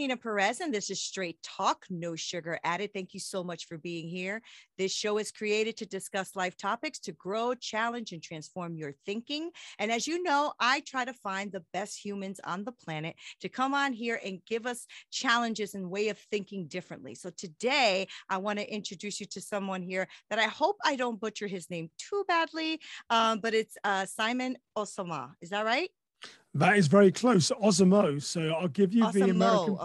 Neena Perez, and this is Straight Talk, no sugar added. Thank you so much for being here. This show is created to discuss life topics, to grow, challenge, and transform your thinking. And as you know, I try to find the best humans on the planet to come on here and give us challenges and way of thinking differently. So today, I want to introduce you to someone here that I hope I don't butcher his name too badly, but it's Simon Osama. Is that right? That is very close. OSamoh. So I'll give you the American,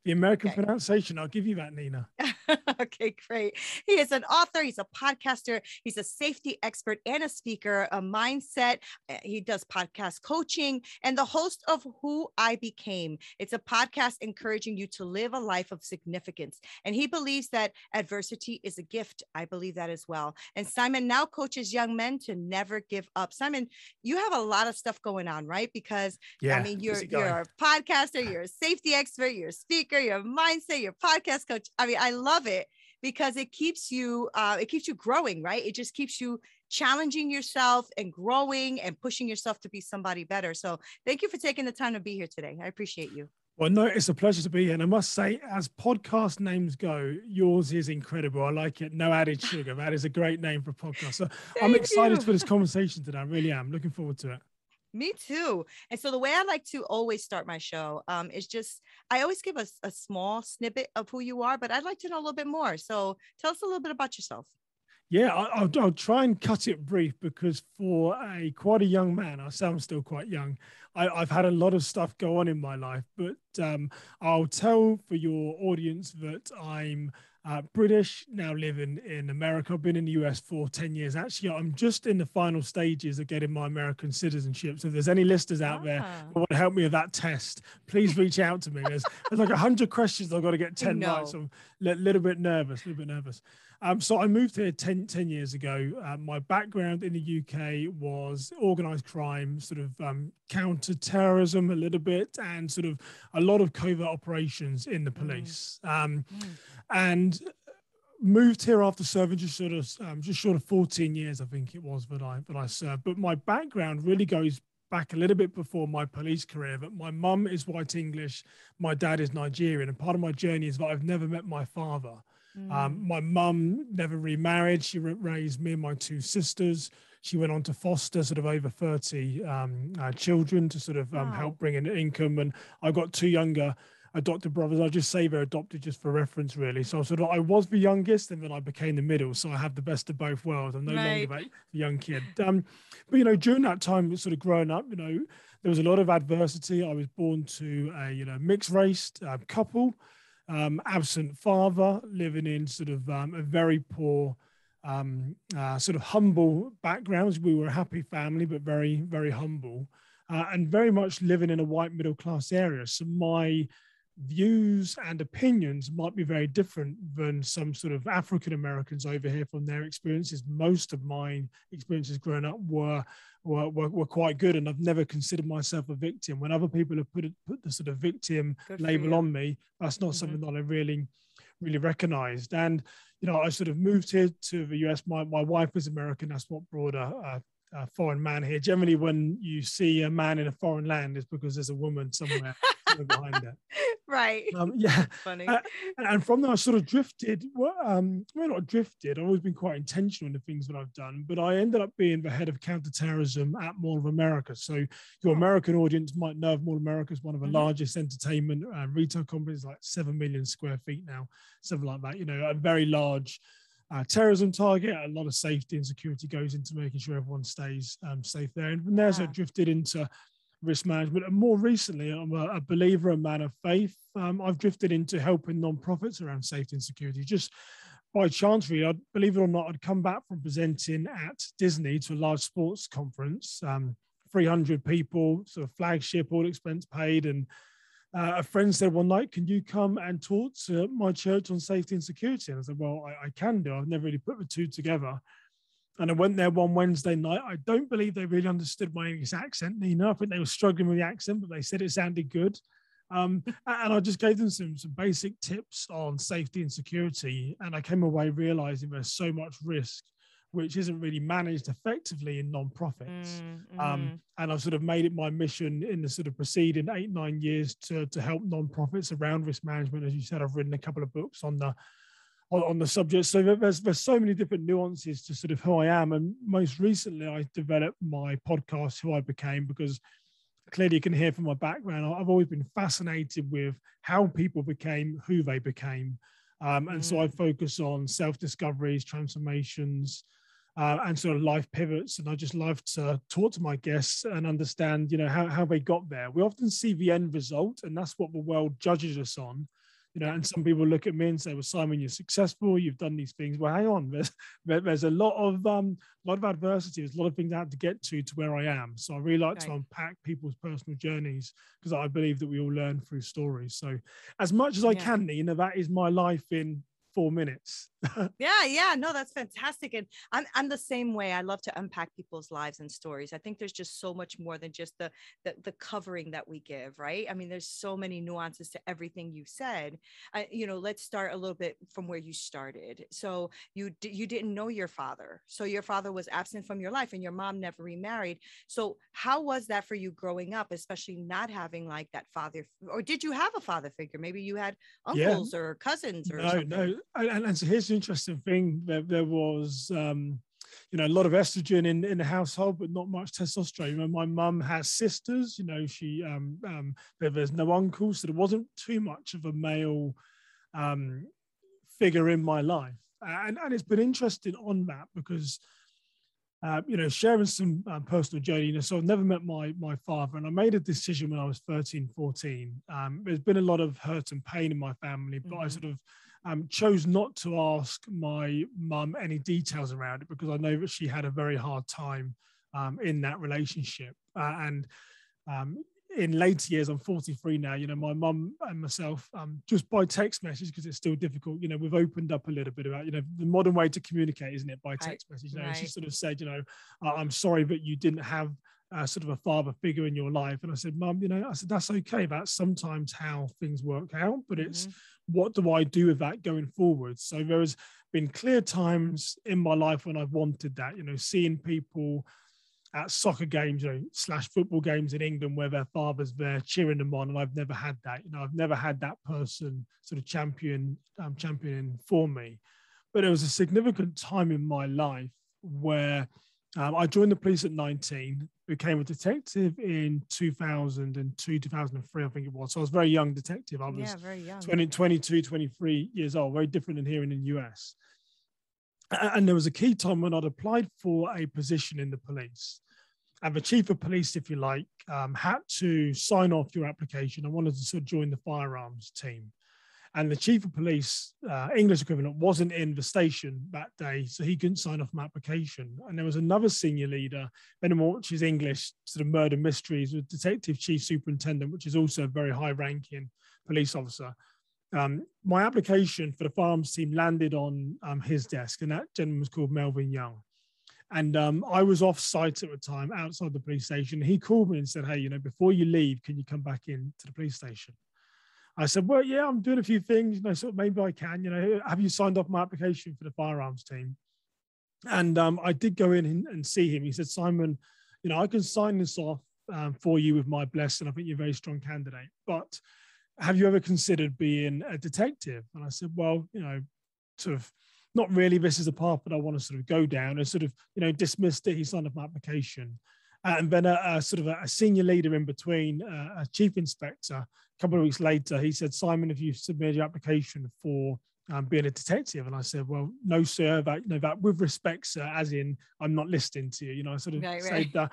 the American pronunciation. I'll give you that, Neena. Okay, great. He is an author. He's a podcaster. He's a safety expert and a speaker, a mindset. He does podcast coaching and the host of Who I Became. It's a podcast encouraging you to live a life of significance. And he believes that adversity is a gift. I believe that as well. And Simon now coaches young men to never give up. Simon, you have a lot of stuff going on, right? Because I mean, you're a podcaster, you're a safety expert, you're a speaker, you're a mindset, you're a podcast coach. I mean, I love it because it keeps you growing, right? It just keeps you challenging yourself and growing and pushing yourself to be somebody better. So thank you for taking the time to be here today. I appreciate you. Well, no, it's a pleasure to be here. And I must say, as podcast names go, yours is incredible. I like it. No added sugar. That is a great name for a podcast. So I'm excited for this conversation today. I really am. Looking forward to it. Me too. And so the way I like to always start my show is just, I always give a small snippet of who you are, but I'd like to know a little bit more. So tell us a little bit about yourself. Yeah, I'll try and cut it brief because for quite a young man, I sound still quite young, I've had a lot of stuff go on in my life, but I'll tell for your audience that I'm British, now living in America. I've been in the US for 10 years. Actually, I'm just in the final stages of getting my American citizenship. So if there's any listeners out there who want to help me with that test, please reach out to me. There's like 100 questions I've got to get 10 right. So I'm a little bit nervous. So I moved here 10 years ago. My background in the UK was organized crime, sort of counter-terrorism a little bit, and sort of a lot of covert operations in the police. And moved here after serving just short of 14 years, I think it was, that I served. But my background really goes back a little bit before my police career. But my mum is white English, my dad is Nigerian, and part of my journey is that I've never met my father. My mum never remarried. She raised me and my two sisters. She went on to foster sort of over 30 children to sort of help bring in income. And I've got two younger adopted brothers. I just say they're adopted just for reference, really. So sort of I was the youngest, and then I became the middle. So I have the best of both worlds. I'm no longer that young kid. But you know, during that time, sort of growing up, you know, there was a lot of adversity. I was born to a mixed race couple, absent father, living in sort of a very poor, sort of humble backgrounds. We were a happy family, but very, very humble, and very much living in a white middle class area. So my views and opinions might be very different than some sort of African Americans over here from their experiences. Most of my experiences growing up were quite good, and I've never considered myself a victim. When other people have put the sort of victim label on me, that's not something that I really recognized. And you know, I sort of moved here to the US. My wife is American. That's what brought a foreign man here. Generally, when you see a man in a foreign land, it's because there's a woman somewhere behind it. Right. Funny. And from there, I sort of drifted. Well, not drifted. I've always been quite intentional in the things that I've done, but I ended up being the head of counterterrorism at Mall of America. So your American audience might know of Mall of America as one of the largest entertainment retail companies, like 7 million square feet now, something like that. You know, a very large terrorism target. A lot of safety and security goes into making sure everyone stays safe there. And from there, so I drifted into risk management. And more recently, I'm a believer, a man of faith. I've drifted into helping nonprofits around safety and security. Just by chance, really, believe it or not, I'd come back from presenting at Disney to a large sports conference, 300 people, sort of flagship, all expense paid. And a friend said one night, "Can you come and talk to my church on safety and security?" And I said, "Well, I can do. I've never really put the two together." And I went there one Wednesday night. I don't believe they really understood my English accent, Neena. I think they were struggling with the accent, but they said it sounded good. And I just gave them some basic tips on safety and security. And I came away realizing there's so much risk which isn't really managed effectively in nonprofits. Mm-hmm. And I've sort of made it my mission in the sort of preceding 8-9 years to help nonprofits around risk management. As you said, I've written a couple of books on the subject. So there's so many different nuances to sort of who I am. And most recently, I developed my podcast, Who I Became, because clearly you can hear from my background, I've always been fascinated with how people became who they became. And so I focus on self-discoveries, transformations, and sort of life pivots. And I just love to talk to my guests and understand, how they got there. We often see the end result, and that's what the world judges us on. And some people look at me and say, well, Simon, you're successful, you've done these things. Well, hang on, there's a lot of adversity, there's a lot of things I have to get to where I am. So I really like to unpack people's personal journeys, because I believe that we all learn through stories. So as much as I can, Neena, that is my life in 4 minutes. No, that's fantastic. And I'm the same way. I love to unpack people's lives and stories. I think there's just so much more than just the covering that we give, right? I mean, there's so many nuances to everything you said. Let's start a little bit from where you started. So you didn't know your father. So your father was absent from your life, and your mom never remarried. So how was that for you growing up, especially not having like that father? Or did you have a father figure? Maybe you had uncles or cousins or something. No. And so here's the interesting thing: there was, a lot of estrogen in the household, but not much testosterone. My mum has sisters. There's no uncles, so there wasn't too much of a male figure in my life. And it's been interesting on that because, sharing some personal journey. So I've never met my father, and I made a decision when I was 13, 14. There's been a lot of hurt and pain in my family, but I sort of chose not to ask my mum any details around it, because I know that she had a very hard time in that relationship. In later years, I'm 43 now, my mum and myself, just by text message, because it's still difficult, we've opened up a little bit about, the modern way to communicate, isn't it, by text message. She sort of said, I'm sorry, but you didn't have sort of a father figure in your life. And I said, Mum, I said, that's okay. That's sometimes how things work out, but it's what do I do with that going forward? So there has been clear times in my life when I've wanted that, seeing people at soccer games, / football games in England where their father's there cheering them on. And I've never had that, I've never had that person sort of championing for me. But there was a significant time in my life where I joined the police at 19, became a detective in 2002, 2003, I think it was. So I was a very young detective. I was very young. 22, 23 years old, very different than here in the US. And there was a key time when I'd applied for a position in the police. And the chief of police, if you like, had to sign off your application. I wanted to sort of join the firearms team. And the chief of police, English equivalent, wasn't in the station that day, so he couldn't sign off my application. And there was another senior leader, which is English sort of murder mysteries, with detective chief superintendent, which is also a very high-ranking police officer. My application for the firearms team landed on his desk, and that gentleman was called Melvin Young. And I was off site at the time, outside the police station. He called me and said, hey, before you leave, can you come back in to the police station? I said, well, yeah, I'm doing a few things, sort of maybe I can, have you signed off my application for the firearms team? And I did go in and see him. He said, Simon, I can sign this off for you with my blessing. I think you're a very strong candidate, but have you ever considered being a detective? And I said, well, sort of not really. This is a path that I want to sort of go down. And sort of, dismissed it. He signed off my application. And then a sort of a senior leader in between, a chief inspector, a couple of weeks later, he said, Simon, have you submitted your application for being a detective? And I said, well, no, sir, that with respect, sir, as in I'm not listening to you. I sort of said that,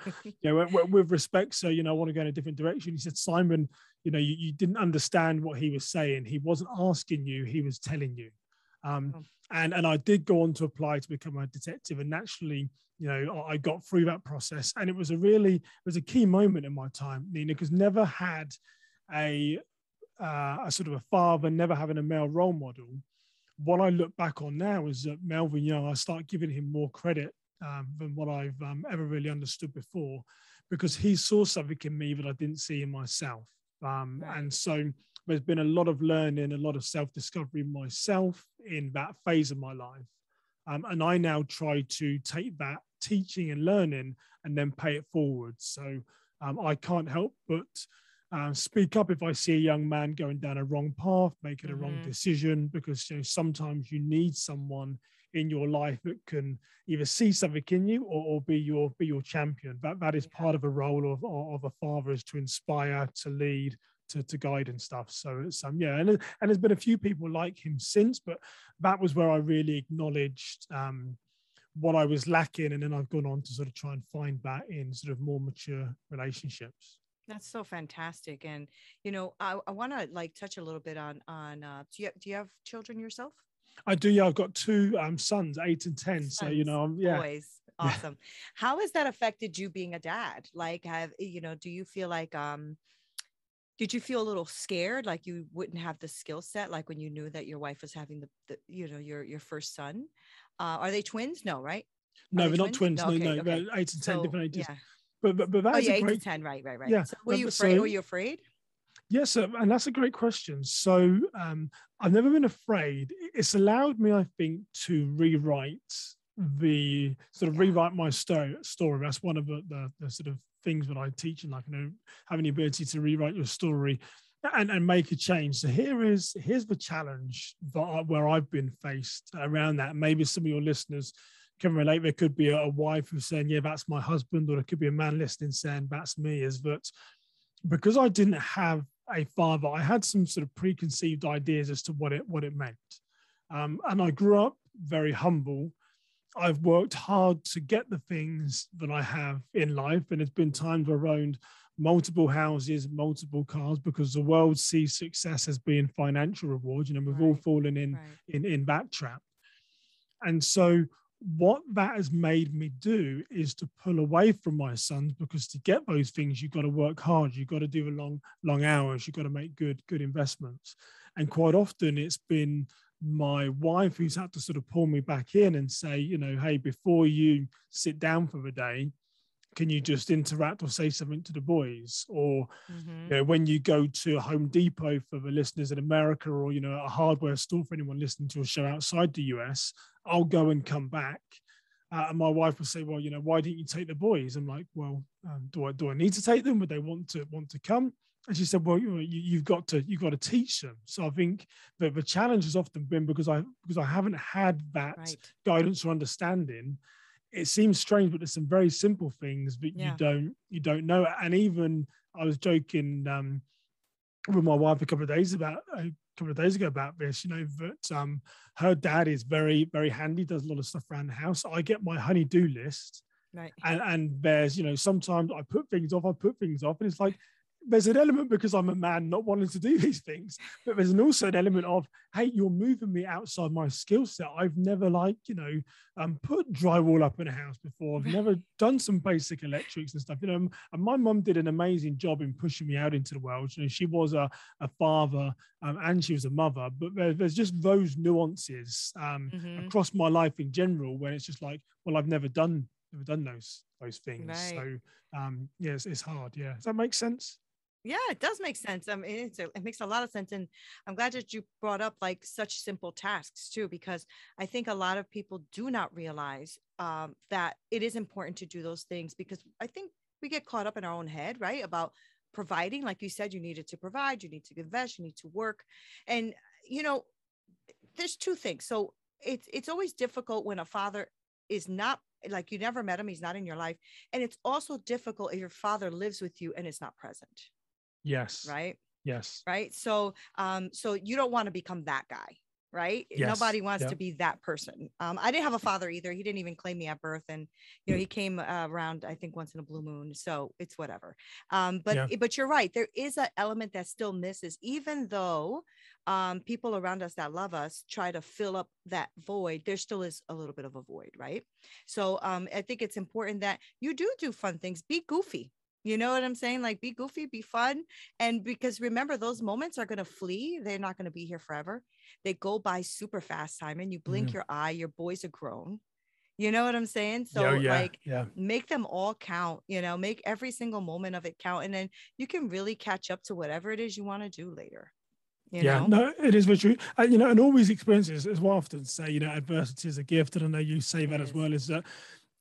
with respect, sir, I want to go in a different direction. He said, Simon, you didn't understand what he was saying. He wasn't asking you, he was telling you. And I did go on to apply to become a detective, and naturally, I got through that process. And it was a key moment in my time, Neena, because never had a sort of a father, never having a male role model. What I look back on now is that Melvin Young, I start giving him more credit than what I've ever really understood before, because he saw something in me that I didn't see in myself. And so there's been a lot of learning, a lot of self-discovery myself in that phase of my life. And I now try to take that teaching and learning and then pay it forward. So I can't help but speak up if I see a young man going down a wrong path, making a wrong decision, because sometimes you need someone in your life that can either see something in you or be your champion. That is part of a role of a father, is to inspire, to lead, to guide and stuff. So it's and there's been a few people like him since, but that was where I really acknowledged what I was lacking, and then I've gone on to sort of try and find that in sort of more mature relationships. That's so fantastic. And, I want to like touch a little bit on, do you have children yourself? I do. Yeah. I've got two sons, 8 and 10. Sons, So, boys. Awesome. Yeah. How has that affected you being a dad? Like, do you feel like, did you feel a little scared? Like you wouldn't have the skill set, like when you knew that your wife was having your first son? Are they twins? No, right? No, they're not twins. No, okay, okay. 8 and 10 different ages. Yeah. But that is 8 to 10, right. Yeah. So were you afraid? Were you afraid? Yes, and that's a great question. So I've never been afraid. It's allowed me, I think, to rewrite my story. That's one of the sort of things that I teach, and like having the ability to rewrite your story and make a change. So here's the challenge where I've been faced around that. Maybe some of your listeners can relate. There could be a wife who's saying, yeah, that's my husband, or there could be a man listening saying, that's me. Is that because I didn't have a father, I had some sort of preconceived ideas as to what it meant. And I grew up very humble. I've worked hard to get the things that I have in life. And it's been times where I owned multiple houses, multiple cars, because the world sees success as being financial rewards. We've all fallen in that trap. And so what that has made me do is to pull away from my sons, because to get those things, you've got to work hard. You've got to do the long hours. You've got to make good investments. And quite often it's been my wife who's had to sort of pull me back in and say, hey, before you sit down for the day, can you just interact or say something to the boys? Or when you go to a Home Depot, for the listeners in America, or a hardware store for anyone listening to a show outside the US, I'll go and come back, and my wife will say, well, why didn't you take the boys? I'm like, well, do I need to take them? Would they want to come? And she said, well, you've got to teach them. So I think that the challenge has often been because I haven't had that guidance or understanding. It seems strange, but there's some very simple things that you don't know. And even I was joking with my wife a couple of days ago about this. That her dad is very, very handy, does a lot of stuff around the house. I get my honey-do list, and there's sometimes I put things off, and it's like, there's an element, because I'm a man, not wanting to do these things, but there's also an element of, hey, you're moving me outside my skill set. I've never put drywall up in a house before. I've never done some basic electrics and stuff, and my mum did an amazing job in pushing me out into the world. She was a father, and she was a mother, but there's just those nuances across my life in general, where it's just like, well, I've never done those things. Right. So it's hard. Yeah. Does that make sense? Yeah, it does make sense. I mean, it makes a lot of sense. And I'm glad that you brought up like such simple tasks too, because I think a lot of people do not realize that it is important to do those things, because I think we get caught up in our own head, right? About providing, like you said, you needed to provide, you need to invest, you need to work. And, there's two things. So it's always difficult when a father is not, like, you never met him, he's not in your life. And it's also difficult if your father lives with you and is not present. Yes. Right. Yes. Right. So you don't want to become that guy, right? Yes. Nobody wants to be that person. I didn't have a father either. He didn't even claim me at birth. And, he came around, I think, once in a blue moon. So it's whatever. But you're right. There is an element that still misses, even though people around us that love us try to fill up that void. There still is a little bit of a void. Right. So I think it's important that you do fun things, be goofy. You know what I'm saying? Like, be goofy, be fun. And because remember, those moments are going to flee. They're not going to be here forever. They go by super fast, Simon. You blink your eye, your boys are grown. You know what I'm saying? So make them all count, make every single moment of it count. And then you can really catch up to whatever it is you want to do later. you Yeah, know? no, it is very true. And all these experiences, as well, often say, adversity is a gift. And I know you say It that as is. well, is that,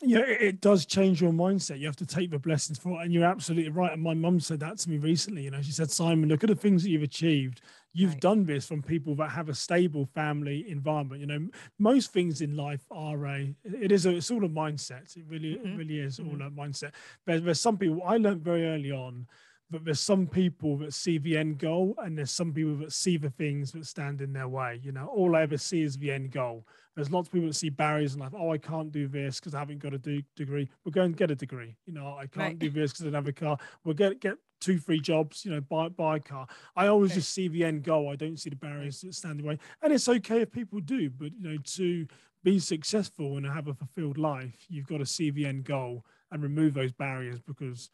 it does change your mindset. You have to take the blessings for it. And you're absolutely right. And my mum said that to me recently. She said, Simon, look at the things that you've achieved. You've Right. done this from people that have a stable family environment. Most things in life are it's all a mindset. It Hmm. really is all Hmm. a mindset. There's some people I learned very early on, but there's some people that see the end goal, and there's some people that see the things that stand in their way. All I ever see is the end goal. There's lots of people that see barriers and like, oh, I can't do this because I haven't got a degree. We'll go and get a degree. I Right. can't do this because I don't have a car. We'll get 2-3 jobs. Buy a car. I always Right. just see the end goal. I don't see the Right. barriers that stand in the way. And it's okay if people do, but to be successful and have a fulfilled life, you've got to see the end goal and remove those barriers, because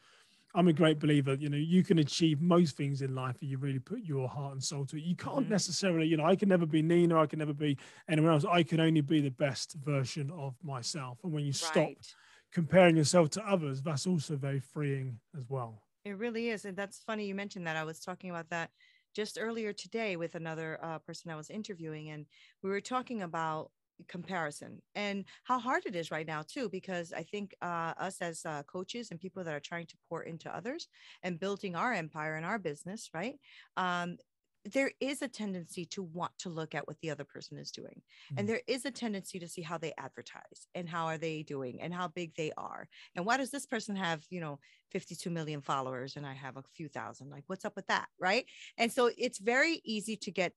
I'm a great believer, you can achieve most things in life if you really put your heart and soul to it. You can't Hmm. necessarily, I can never be Nina, I can never be anyone else. I can only be the best version of myself. And when you stop Right. comparing yourself to others, that's also very freeing as well. It really is. And that's funny you mentioned that. I was talking about that just earlier today with another person I was interviewing, and we were talking about comparison and how hard it is right now, too, because I think us as coaches and people that are trying to pour into others and building our empire and our business, right? Um, there is a tendency to want to look at what the other person is doing, and Mm. there is a tendency to see how they advertise and how are they doing and how big they are, and why does this person have 52 million followers and I have a few thousand, like what's up with that, right? And so it's very easy to get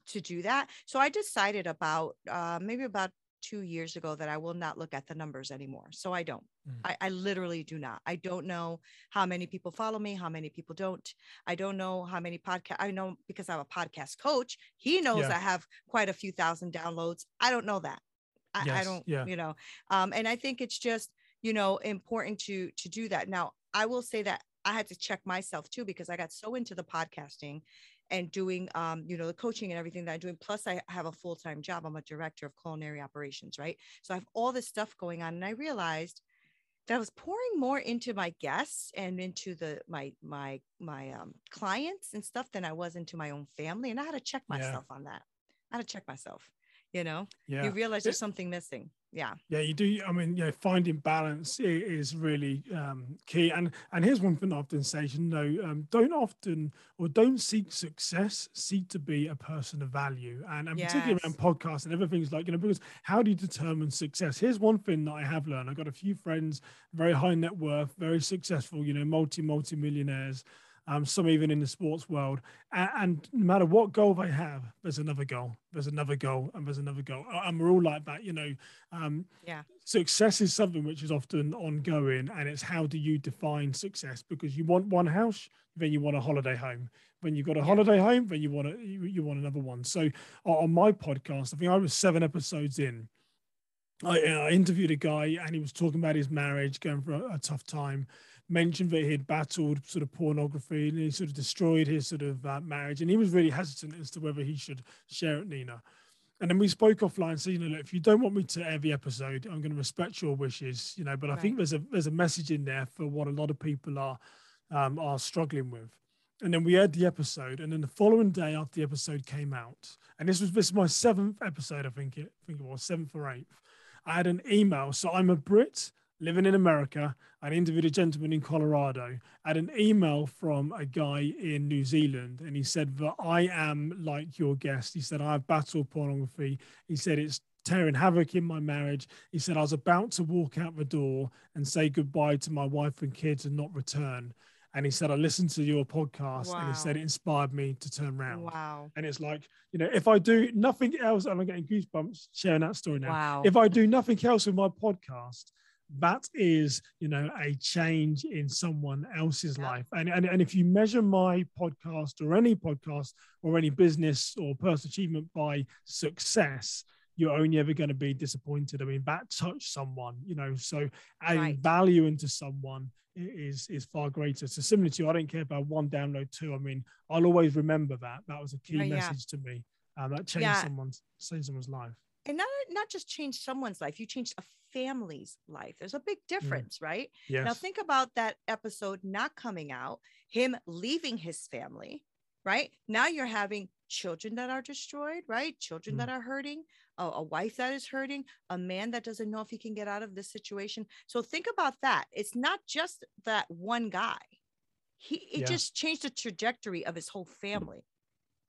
to do that. So I decided about maybe about 2 years ago that I will not look at the numbers anymore. So I don't. Mm. I literally do not. I don't know how many people follow me, how many people don't. I don't know how many podcast. I know because I'm a podcast coach. He knows Yeah. I have quite a few thousand downloads. I don't know that. I Yes. don't, Yeah. and I think it's just, important to do that. Now, I will say that I had to check myself too, because I got so into the podcasting and doing, the coaching and everything that I'm doing. Plus, I have a full-time job. I'm a director of culinary operations, right? So I have all this stuff going on, and I realized that I was pouring more into my guests and into my clients and stuff than I was into my own family. And I had to check Yeah. myself on that. I had to check myself. You know, you Yeah. realize there's something missing. Yeah. Yeah, you do. I mean, finding balance is really key. And here's one thing I often say: don't often or don't seek success. Seek to be a person of value, and particularly around Yes. podcasts and everything's like because how do you determine success? Here's one thing that I have learned. I've got a few friends, very high net worth, very successful, multi millionaires. Some even in the sports world, and no matter what goal they have, there's another goal, there's another goal, and there's another goal, and we're all like that. Yeah. Success is something which is often ongoing, and it's how do you define success? Because you want one house, then you want a holiday home. When you've got a Yeah. holiday home, then you want another one. So on my podcast, I think I was 7 episodes in. I interviewed a guy, and he was talking about his marriage, going for a tough time. Mentioned that he had battled sort of pornography, and he sort of destroyed his sort of marriage, and he was really hesitant as to whether he should share it, Nina. And then we spoke offline, so look, if you don't want me to air the episode, I'm going to respect your wishes, But I think Right. there's a message in there for what a lot of people are struggling with. And then we aired the episode, and then the following day after the episode came out, and this is my 7th episode, I think it was 7th or 8th. I had an email. So I'm a Brit living in America. I interviewed a gentleman in Colorado. I had an email from a guy in New Zealand, and he said that I am like your guest. He said, I've battled pornography. He said, it's tearing havoc in my marriage. He said, I was about to walk out the door and say goodbye to my wife and kids and not return. And he said, I listened to your podcast, and he said, Wow. it inspired me to turn around. Wow. And it's like, if I do nothing else, and I'm getting goosebumps sharing that story now. Wow. If I do nothing else with my podcast, that is, a change in someone else's Yep. life. And if you measure my podcast or any business or personal achievement by success, you're only ever going to be disappointed. I mean, that touched someone, so adding Right. value into someone is far greater. So similar to you, I don't care about one download, two. I mean, I'll always remember that. That was a key Yeah. message to me. That changed Yeah. someone's life. And not just change someone's life, you changed a family's life. There's a big Mm. difference, right? Now Yes. think about that episode not coming out, him leaving his family, right? Now you're having children that are destroyed, right? Children that are hurting, a wife that is hurting, a man that doesn't know if he can get out of this situation. So think about that. It's not just that one guy. It just changed the trajectory of his whole family.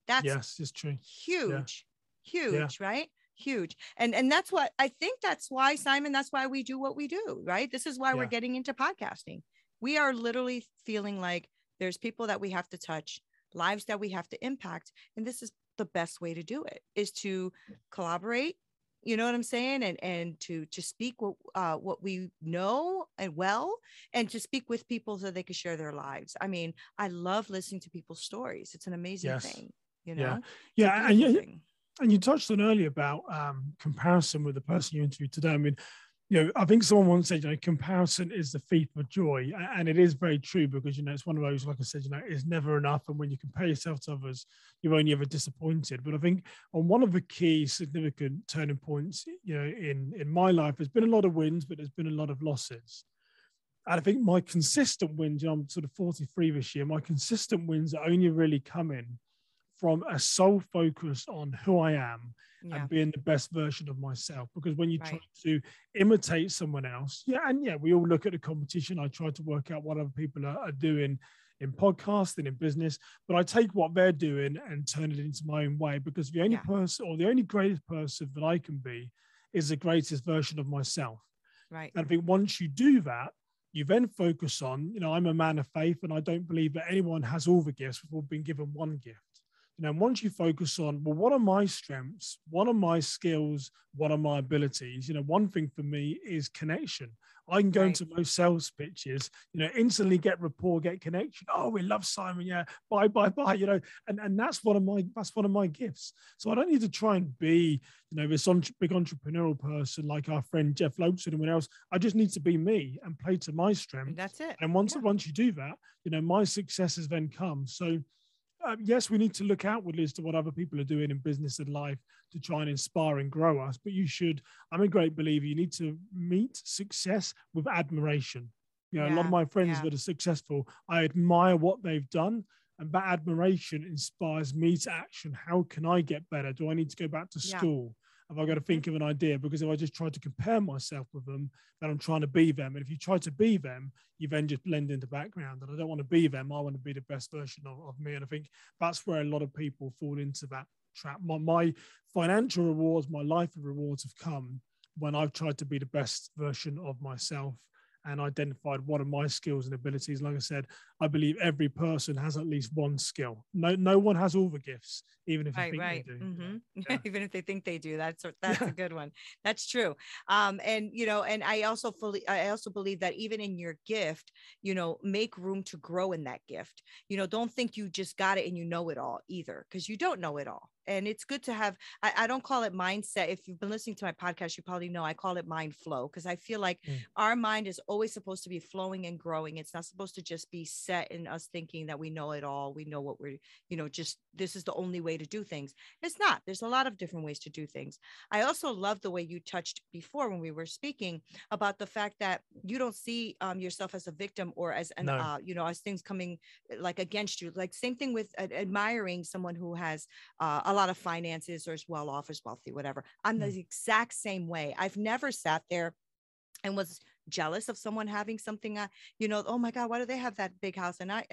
That's Yes, it's true. huge, Yeah. right? Huge. And that's what I think, that's why, Simon, that's why we do what we do, right? This is why we're getting into podcasting. We are literally feeling like there's people that we have to touch, lives that we have to impact. And this is the best way to do it, is to collaborate. You know what I'm saying? And to speak what we know and well, and to speak with people so they can share their lives. I mean, I love listening to people's stories. It's an amazing thing, you know? Yeah. And you touched on earlier about comparison with the person you interviewed today. I mean, I think someone once said, comparison is the thief of joy. And it is very true, because, it's one of those, like I said, it's never enough. And when you compare yourself to others, you're only ever disappointed. But I think on one of the key significant turning points, in my life, there's been a lot of wins, but there's been a lot of losses. And I think my consistent wins, I'm sort of 43 this year, my consistent wins are only really coming from a sole focus on who I am and being the best version of myself. Because when you try to imitate someone else, we all look at the competition. I try to work out what other people are doing in podcasting, in business, but I take what they're doing and turn it into my own way, because the only person, or the only greatest person that I can be, is the greatest version of myself. Right. And I think once you do that, you then focus on, I'm a man of faith, and I don't believe that anyone has all the gifts. We've all been given one gift. And once you focus on, well, what are my strengths? What are my skills? What are my abilities? One thing for me is connection. I can go into most sales pitches, instantly get rapport, get connection. Oh, we love Simon. Yeah. Bye. And that's one of my gifts. So I don't need to try and be, this big entrepreneurial person like our friend Jeff Lopes and everyone else. I just need to be me and play to my strengths. And that's it. And once you do that, my successes then come. So yes, we need to look outwardly as to what other people are doing in business and life to try and inspire and grow us. But I'm a great believer, you need to meet success with admiration. A lot of my friends that are successful, I admire what they've done. And that admiration inspires me to action. How can I get better? Do I need to go back to school? Have I got to think of an idea? Because if I just try to compare myself with them, then I'm trying to be them. And if you try to be them, you then just blend into the background. And I don't want to be them. I want to be the best version of me. And I think that's where a lot of people fall into that trap. My financial rewards, my life rewards have come when I've tried to be the best version of myself and identified what are my skills and abilities. Like I said, I believe every person has at least one skill. No one has all the gifts, even if they think they do. Mm-hmm. Even if they think they do. That's a good one. That's true. And I also believe that even in your gift, make room to grow in that gift. Don't think you just got it and you know it all either, because you don't know it all. And it's good to have, I don't call it mindset. If you've been listening to my podcast, you probably know I call it mind flow, because I feel like our mind is always supposed to be flowing and growing. It's not supposed to just be set in us thinking that we know it all. We know what we're, just this is the only way to do things. It's not. There's a lot of different ways to do things. I also love the way you touched before when we were speaking about the fact that you don't see yourself as a victim or as an, as things coming like against you. Like same thing with admiring someone who has a lot of finances or is well off, is wealthy, whatever. I'm the exact same way. I've never sat there and was jealous of someone having something, oh my God, why do they have that big house? And I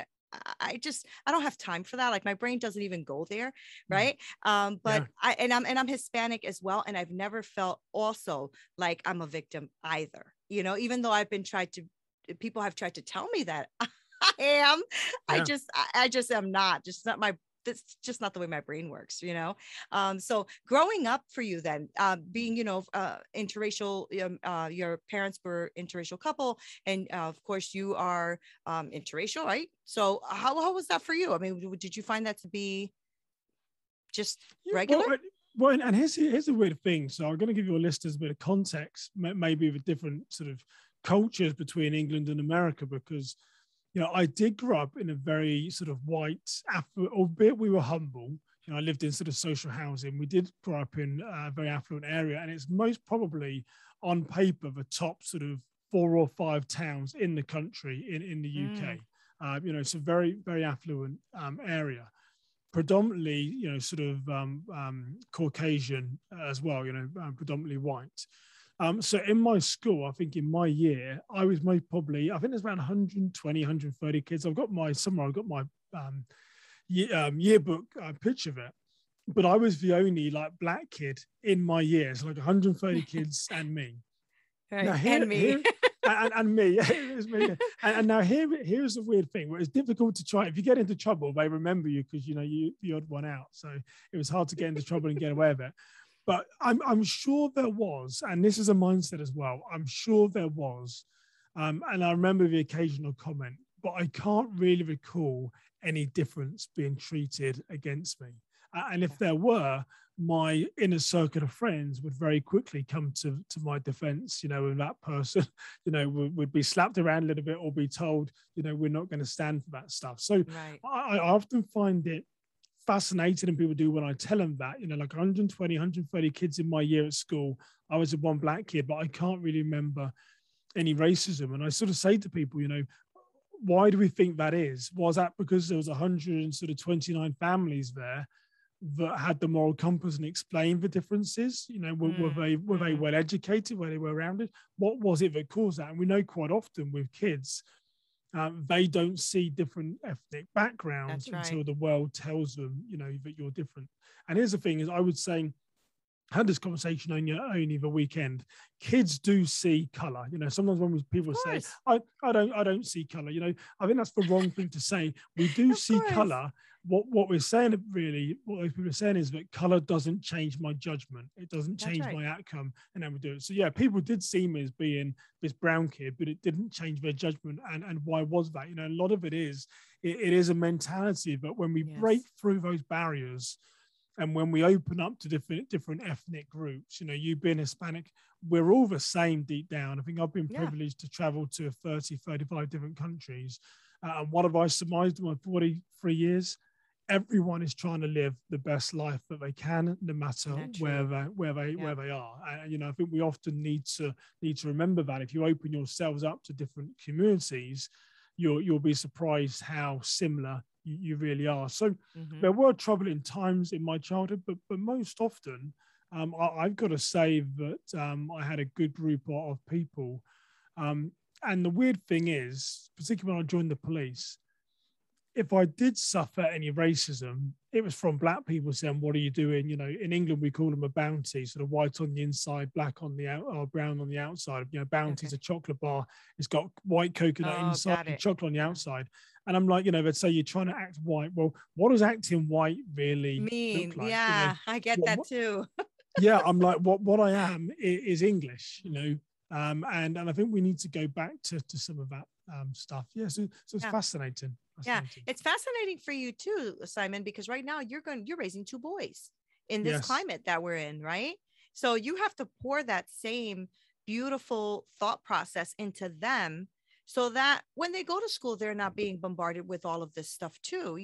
don't have time for that. Like my brain doesn't even go there. Right. But I'm Hispanic as well. And I've never felt also like I'm a victim either, even though people have tried to tell me that I am, I just am not, that's just not the way my brain works, so growing up for you then, being, interracial, your parents were interracial couple, and of course you are interracial, right? So how was that for you? I mean, did you find that to be just regular? Well, and here's a weird thing. So I'm going to give you a list as a bit of context, maybe of a different sort of cultures between England and America, because I did grow up in a very sort of white, albeit we were humble. I lived in sort of social housing. We did grow up in a very affluent area, and it's most probably on paper the top sort of 4 or 5 towns in the country in the UK. It's a very, very affluent area. predominantly, sort of Caucasian as well, predominantly white. So in my school, I think in my year, I was most probably, I think there's around 120, 130 kids. I've got my yearbook picture of it. But I was the only like black kid in my year. So like 130 kids and me. Right. Now and me. And me. It was me. And now here's the weird thing where it's difficult to try. If you get into trouble, they remember you because you're the odd one out. So it was hard to get into trouble and get away with it. But I'm sure there was, and this is a mindset as well. I'm sure there was. And I remember the occasional comment, but I can't really recall any difference being treated against me. And if there were, my inner circle of friends would very quickly come to my defense, and that person, would be slapped around a little bit or be told, we're not going to stand for that stuff. So right. I often find it fascinating, and people do when I tell them that, like 120, 130 kids in my year at school, I was the one black kid, but I can't really remember any racism. And I sort of say to people, why do we think that is? Was that because there was 129 families there that had the moral compass and explained the differences? Were they well educated? Were they well rounded? What was it that caused that? And we know quite often with kids, they don't see different ethnic backgrounds until the world tells them, that you're different. And here's the thing: is I would say, I had this conversation only the weekend. Kids do see color. Sometimes when people say, I don't see color, I think that's the wrong thing to say. We do see color. What we're saying, really, what those people are saying is that color doesn't change my judgment. It doesn't change my outcome. And then we do it. So yeah, people did see me as being this brown kid, but it didn't change their judgment. And why was that? A lot of it is a mentality that when we break through those barriers, and when we open up to different ethnic groups, you being Hispanic, we're all the same deep down. I think I've been privileged to travel to 30, 35 different countries. And what have I surmised in my 43 years? Everyone is trying to live the best life that they can, no matter where they are. And I think we often need to remember that if you open yourselves up to different communities, you'll be surprised how similar you really are. So there were troubling times in my childhood, but most often, I've got to say that I had a good group of people. And the weird thing is, particularly when I joined the police, if I did suffer any racism, it was from black people saying, "What are you doing?" In England, we call them a bounty, sort of white on the inside, black on the out, or brown on the outside. Bounty's a chocolate bar. It's got white coconut inside and chocolate on the outside. And I'm like, they'd say you're trying to act white. Well, what does acting white really mean? Look like? Yeah, I get that too. Yeah, I'm like, what I am is English, and I think we need to go back to some of that stuff. Yeah, so it's fascinating. Yeah, it's fascinating for you too, Simon, because right now you're raising two boys in this climate that we're in, right? So you have to pour that same beautiful thought process into them, so that when they go to school, they're not being bombarded with all of this stuff too.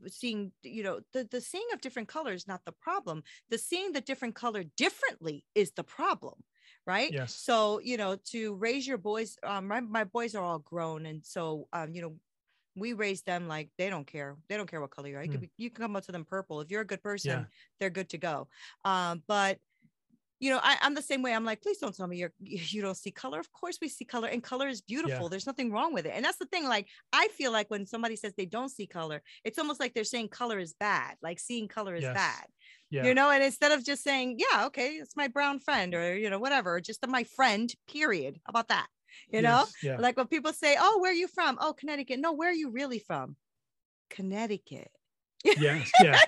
Seeing, the seeing of different colors, not the problem. The seeing the different color differently is the problem. Right. Yes. So, to raise your boys, my boys are all grown. And so, we raise them like they don't care. They don't care what color you are. You can come up to them purple. If you're a good person, they're good to go. But I'm the same way. I'm like, please don't tell me you don't see color. Of course we see color, and color is beautiful. Yeah. There's nothing wrong with it. And that's the thing. Like, I feel like when somebody says they don't see color, it's almost like they're saying color is bad. Like seeing color is bad. Yeah. And instead of just saying, yeah, okay, it's my brown friend, or, whatever, just my friend, period. How about that? Like when people say, oh, where are you from? Oh, Connecticut. No, where are you really from? Connecticut. Yes, yeah.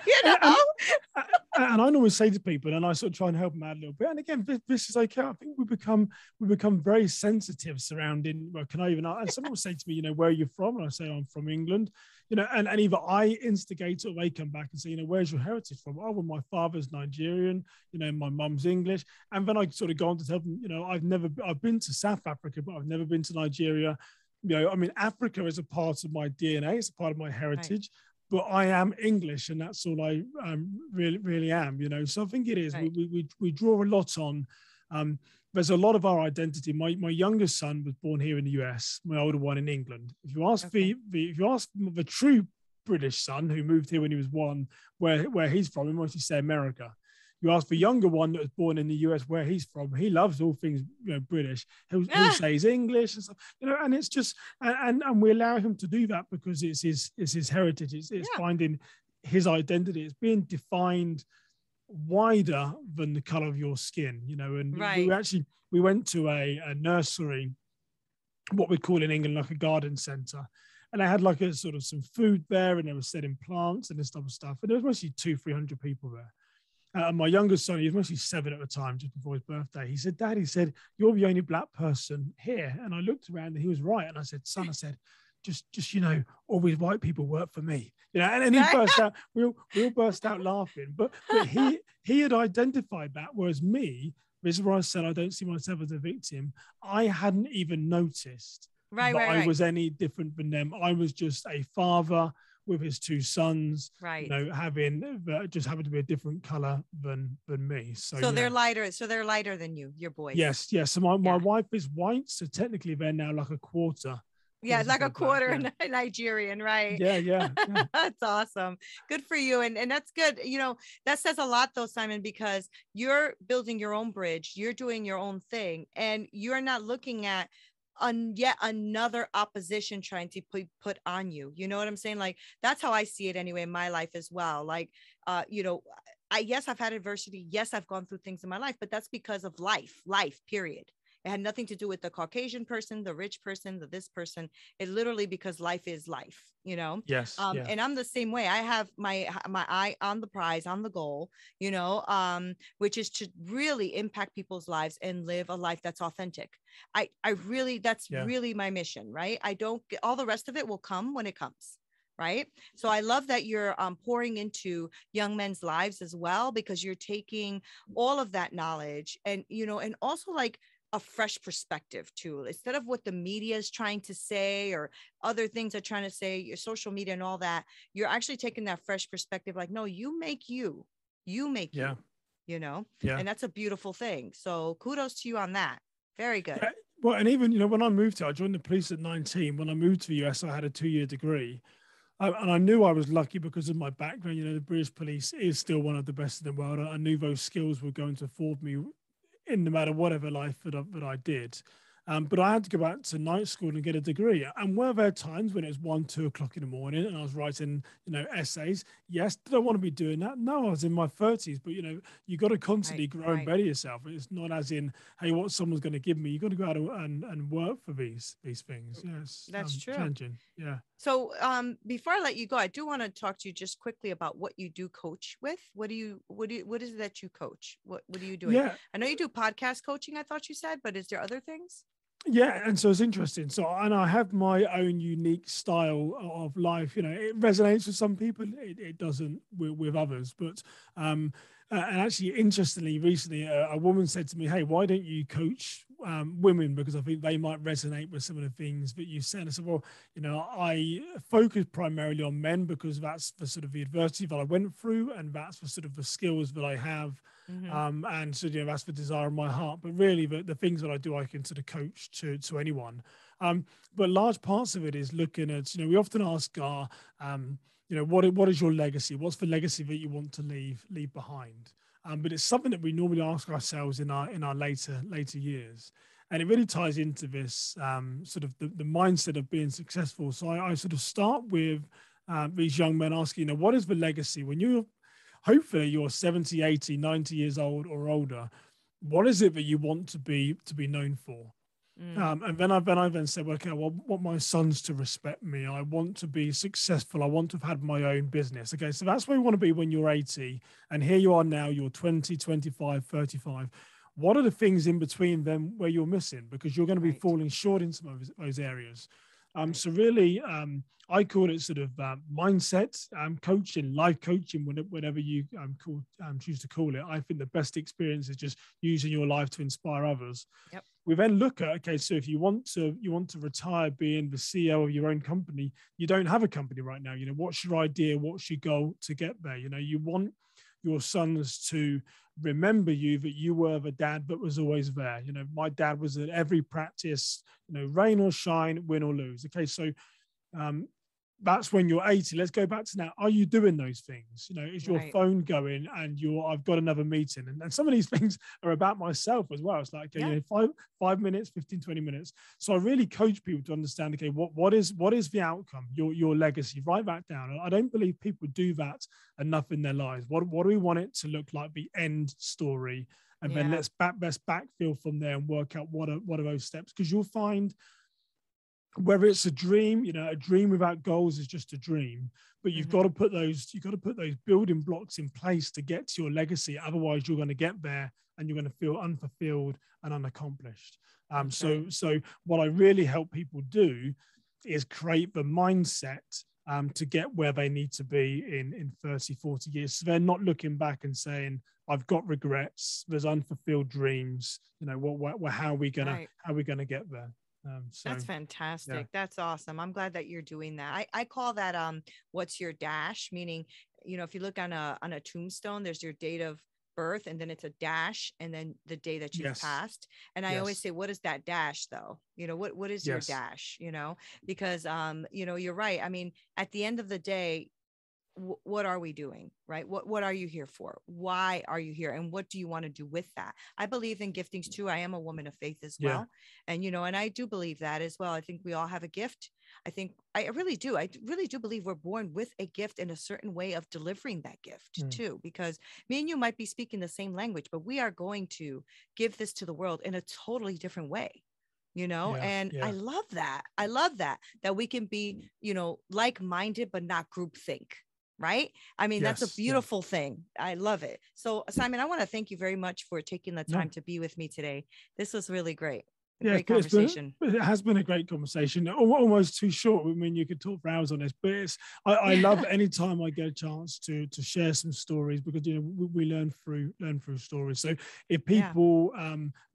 And I always say to people, and I sort of try and help them out a little bit. And again, this is okay. I think we become very sensitive surrounding. Well, and someone will say to me, where are you from? And I say, I'm from England. And either I instigate or they come back and say, where's your heritage from? Oh, well, my father's Nigerian. My mum's English. And then I sort of go on to tell them, I've been to South Africa, but I've never been to Nigeria. Africa is a part of my DNA. It's a part of my heritage. Right. But I am English, and that's all I really am, So I think it is. Right. We draw a lot on. There's a lot of our identity. My youngest son was born here in the US. My older one in England. If you ask the true British son who moved here when he was 1, where he's from, he mostly say America. You ask the younger one that was born in the US where he's from, he loves all things, British. He'll say he's English and stuff, and it's just, and we allow him to do that because it's his heritage. It's finding his identity. It's being defined wider than the color of your skin, and we went to a nursery, what we call in England like a garden center, and I had like a sort of some food there, and they were selling plants and this type of stuff, and there was mostly 200-300 people there. My youngest son, he was mostly 7 at the time, just before his birthday. He said, "Dad," he said, "you're the only black person here." And I looked around and he was right. And I said, "Son," I said, just always white people work for me. And then he burst out, we all burst out laughing. But he had identified that, whereas me, this is where I said I don't see myself as a victim. I hadn't even noticed that I was any different than them. I was just a father with his 2 sons, having just happened to be a different color than me. So they're lighter. So they're lighter than you, your boys. Yes. So my wife is white, so technically they're now like a quarter. Yeah, like a quarter Nigerian, right? Yeah. That's awesome. Good for you. And that's good. That says a lot though, Simon, because you're building your own bridge, you're doing your own thing, and you're not looking at yet another opposition trying to put on you. You know what I'm saying? Like, that's how I see it anyway in my life as well. Like, yes, I've had adversity. Yes, I've gone through things in my life, but that's because of life, period. It had nothing to do with the Caucasian person, the rich person, this person. It literally because life is life, Yes. And I'm the same way. I have my eye on the prize, on the goal, which is to really impact people's lives and live a life that's authentic. That's really my mission, right? I don't get, all the rest of it will come when it comes. Right. So I love that you're pouring into young men's lives as well, because you're taking all of that knowledge and also like a fresh perspective too, instead of what the media is trying to say or other things are trying to say, your social media and all that. You're actually taking that fresh perspective, like, no, you make you make you, and that's a beautiful thing. So kudos to you on that. Very good. Yeah. Well, and even, when I moved here, I joined the police at 19. When I moved to the US, I had a 2-year degree. And I knew I was lucky because of my background. The British police is still one of the best in the world. I knew those skills were going to afford me in no matter whatever life that I did. But I had to go back to night school and get a degree. And were there times when it was 1-2 o'clock in the morning and I was writing, essays? Yes. Did I want to be doing that? No, I was in my 30s. But, you got to constantly grow and better yourself. It's not as in, hey, what someone's going to give me. You got to go out and work for these things. Yes. That's true. Challenging. Yeah. So before I let you go, I do want to talk to you just quickly about what you do coach with. What is it that you coach? What are you doing? Yeah. I know you do podcast coaching, I thought you said, but is there other things? Yeah, and so it's interesting. So, and I have my own unique style of life. It resonates with some people, it doesn't with others. But and actually, interestingly, recently, a woman said to me, "Hey, why don't you coach women? Because I think they might resonate with some of the things that you said." I said, "Well, I focus primarily on men because that's the sort of the adversity that I went through, and that's the sort of the skills that I have." Mm-hmm. And so, that's the desire of my heart. But really, the things that I do, I can sort of coach to anyone. But large parts of it is looking at, we often ask our, what is your legacy? What's the legacy that you want to leave behind? But it's something that we normally ask ourselves in our later years. And it really ties into this sort of the mindset of being successful. So I sort of start with these young men asking, what is the legacy? When hopefully you're 70, 80, 90 years old or older, what is it that you want to be known for? And then I said, well, okay, well, I want my sons to respect me. I want to be successful. I want to have had my own business. Okay, so that's where you want to be when you're 80. And here you are now, you're 20, 25, 35. What are the things in between them where you're missing? Because you're going to be falling short in some of those areas. So really, I call it sort of mindset coaching, life coaching, whatever you choose to call it. I think the best experience is just using your life to inspire others. Yep. We then look at, okay, so if you want to retire being the CEO of your own company, you don't have a company right now. What's your idea? What's your goal to get there? You want your sons to remember you, that you were the dad that was always there. My dad was at every practice, rain or shine, win or lose. Okay, so that's when you're 80. Let's go back to now. Are you doing those things? You know, is your Right. phone going and I've got another meeting? And some of these things are about myself as well. It's like, Yeah. you know, 5 minutes, 15, 20 minutes. So I really coach people to understand, okay, what is the outcome, your legacy? Write that down. And I don't believe people do that enough in their lives. What do we want it to look like, the end story? And then let's backfill from there and work out what are those steps. Because you'll find, whether it's a dream, you know, a dream without goals is just a dream, but you've got to put those building blocks in place to get to your legacy. Otherwise you're going to get there and you're going to feel unfulfilled and unaccomplished. So what I really help people do is create the mindset to get where they need to be in 30, 40 years. So they're not looking back and saying, I've got regrets, there's unfulfilled dreams, you know, how are we gonna get there? That's fantastic. That's awesome. I'm glad that you're doing that. I call that what's your dash, meaning, you know, if you look on a tombstone, there's your date of birth and then it's a dash and then the day that you've passed. And I always say, what is that dash though? You know, what is your dash, you know, because you know, you're right. I mean, at the end of the day, what are we doing, right? What are you here for? Why are you here? And what do you want to do with that? I believe in giftings too. I am a woman of faith as well. And, you know, and I do believe that as well. I think we all have a gift. I really do believe we're born with a gift and a certain way of delivering that gift too, because me and you might be speaking the same language, but we are going to give this to the world in a totally different way. You know, I love that. I love that we can be, you know, like-minded, but not groupthink. Right. I mean, that's a beautiful thing. I love it. So Simon, I want to thank you very much for taking the time to be with me today. This was really great. Great conversation. It has been a great conversation. Almost too short. I mean, you could talk for hours on this, but I love any time I get a chance to share some stories, because, you know, we learn through stories. So if people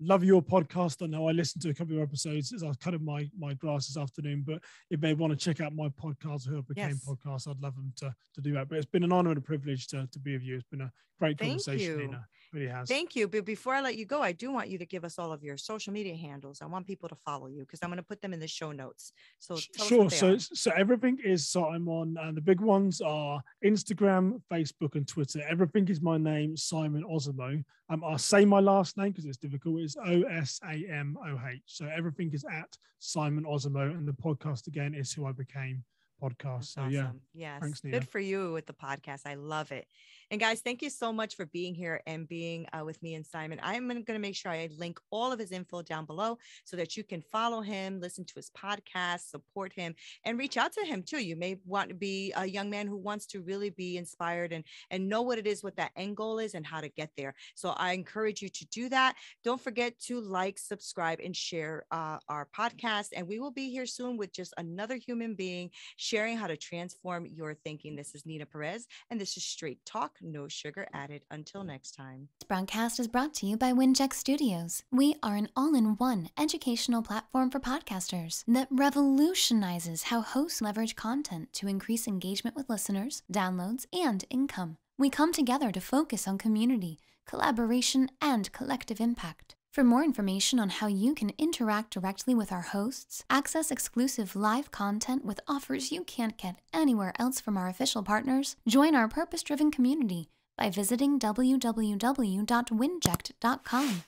love your podcast, I know I listened to a couple of episodes as I cut my grass this afternoon, but if they want to check out my podcast, Who I Became podcast, I'd love them to do that. But it's been an honor and a privilege to be with you. It's been a great conversation, Neena. It really has. Thank you. But before I let you go, I do want you to give us all of your social media handles. I want people to follow you because I'm going to put them in the show notes. So tell us what they are. So everything is, so I'm on, and the big ones are Instagram, Facebook, and Twitter. Everything is my name, Simon OSamoh. I'll say my last name because it's difficult. It's OSamoh. So everything is at Simon OSamoh, and the podcast again is Who I Became podcast. That's awesome. Yes. Thanks, Neena. Good for you with the podcast. I love it. And guys, thank you so much for being here and being with me and Simon. I'm going to make sure I link all of his info down below so that you can follow him, listen to his podcast, support him, and reach out to him too. You may want to be a young man who wants to really be inspired and know what it is, what that end goal is and how to get there. So I encourage you to do that. Don't forget to like, subscribe, and share our podcast. And we will be here soon with just another human being sharing how to transform your thinking. This is Neena Perez, and this is Straight Talk, no sugar added. Until next time. This broadcast is brought to you by Winject Studios. We are an all-in-one educational platform for podcasters that revolutionizes how hosts leverage content to increase engagement with listeners, downloads, and income. We come together to focus on community, collaboration, and collective impact. For more information on how you can interact directly with our hosts, access exclusive live content with offers you can't get anywhere else from our official partners, join our purpose-driven community by visiting www.winject.com.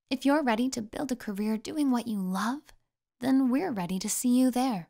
If you're ready to build a career doing what you love, then we're ready to see you there.